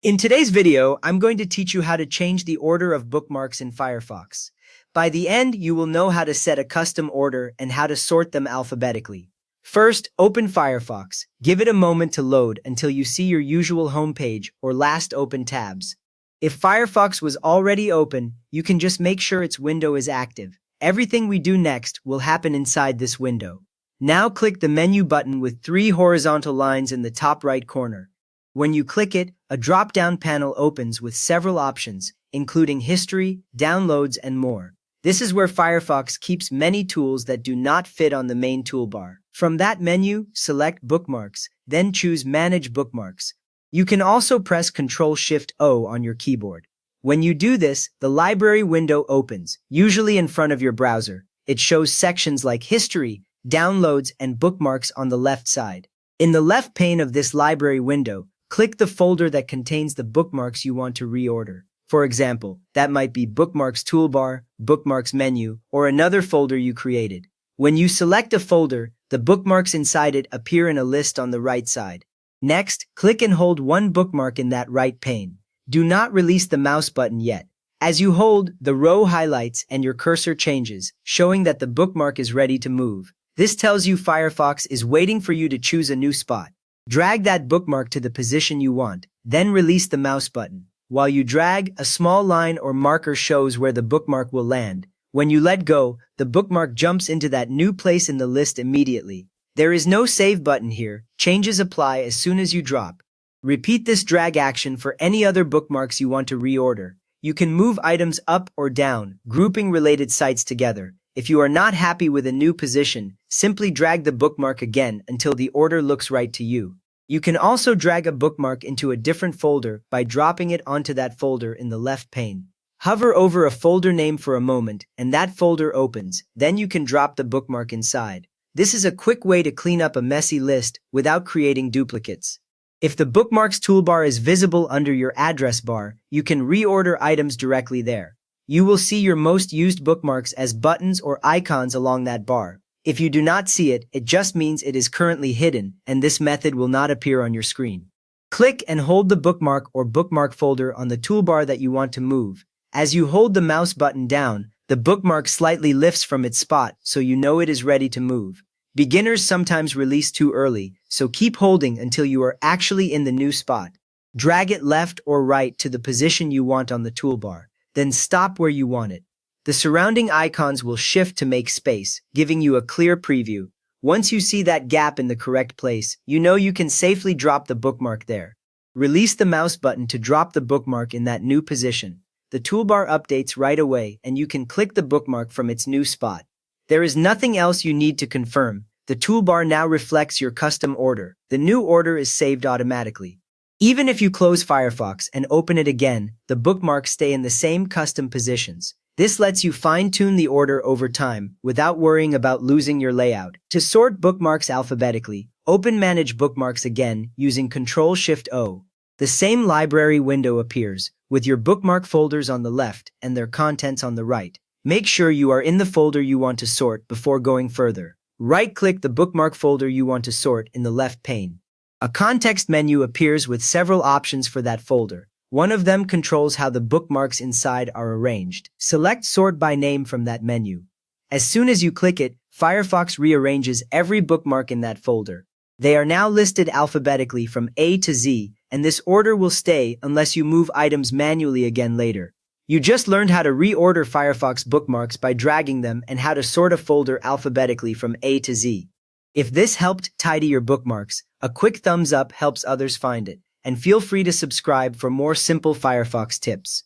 In today's video, I'm going to teach you how to change the order of bookmarks in Firefox. By the end, you will know how to set a custom order and how to sort them alphabetically. First, open Firefox. Give it a moment to load until you see your usual homepage or last open tabs. If Firefox was already open, you can just make sure its window is active. Everything we do next will happen inside this window. Now click the menu button with 3 horizontal lines in the top right corner. When you click it, a drop-down panel opens with several options, including history, downloads, and more. This is where Firefox keeps many tools that do not fit on the main toolbar. From that menu, select Bookmarks, then choose Manage Bookmarks. You can also press Ctrl-Shift-O on your keyboard. When you do this, the library window opens, usually in front of your browser. It shows sections like History, Downloads, and Bookmarks on the left side. In the left pane of this library window, click the folder that contains the bookmarks you want to reorder. For example, that might be Bookmarks Toolbar, Bookmarks Menu, or another folder you created. When you select a folder, the bookmarks inside it appear in a list on the right side. Next, click and hold one bookmark in that right pane. Do not release the mouse button yet. As you hold, the row highlights and your cursor changes, showing that the bookmark is ready to move. This tells you Firefox is waiting for you to choose a new spot. Drag that bookmark to the position you want, then release the mouse button. While you drag, a small line or marker shows where the bookmark will land. When you let go, the bookmark jumps into that new place in the list immediately. There is no save button here. Changes apply as soon as you drop. Repeat this drag action for any other bookmarks you want to reorder. You can move items up or down, grouping related sites together. If you are not happy with a new position, simply drag the bookmark again until the order looks right to you. You can also drag a bookmark into a different folder by dropping it onto that folder in the left pane. Hover over a folder name for a moment, and that folder opens. Then you can drop the bookmark inside. This is a quick way to clean up a messy list without creating duplicates. If the Bookmarks toolbar is visible under your address bar, you can reorder items directly there. You will see your most used bookmarks as buttons or icons along that bar. If you do not see it, it just means it is currently hidden, and this method will not appear on your screen. Click and hold the bookmark or bookmark folder on the toolbar that you want to move. As you hold the mouse button down, the bookmark slightly lifts from its spot so you know it is ready to move. Beginners sometimes release too early, so keep holding until you are actually in the new spot. Drag it left or right to the position you want on the toolbar, then stop where you want it. The surrounding icons will shift to make space, giving you a clear preview. Once you see that gap in the correct place, you know you can safely drop the bookmark there. Release the mouse button to drop the bookmark in that new position. The toolbar updates right away, and you can click the bookmark from its new spot. There is nothing else you need to confirm. The toolbar now reflects your custom order. The new order is saved automatically. Even if you close Firefox and open it again, the bookmarks stay in the same custom positions. This lets you fine-tune the order over time without worrying about losing your layout. To sort bookmarks alphabetically, open Manage Bookmarks again using Ctrl-Shift-O. The same library window appears, with your bookmark folders on the left and their contents on the right. Make sure you are in the folder you want to sort before going further. Right-click the bookmark folder you want to sort in the left pane. A context menu appears with several options for that folder. One of them controls how the bookmarks inside are arranged. Select Sort by Name from that menu. As soon as you click it, Firefox rearranges every bookmark in that folder. They are now listed alphabetically from A to Z, and this order will stay unless you move items manually again later. You just learned how to reorder Firefox bookmarks by dragging them and how to sort a folder alphabetically from A to Z. If this helped tidy your bookmarks, a quick thumbs up helps others find it. And feel free to subscribe for more simple Firefox tips.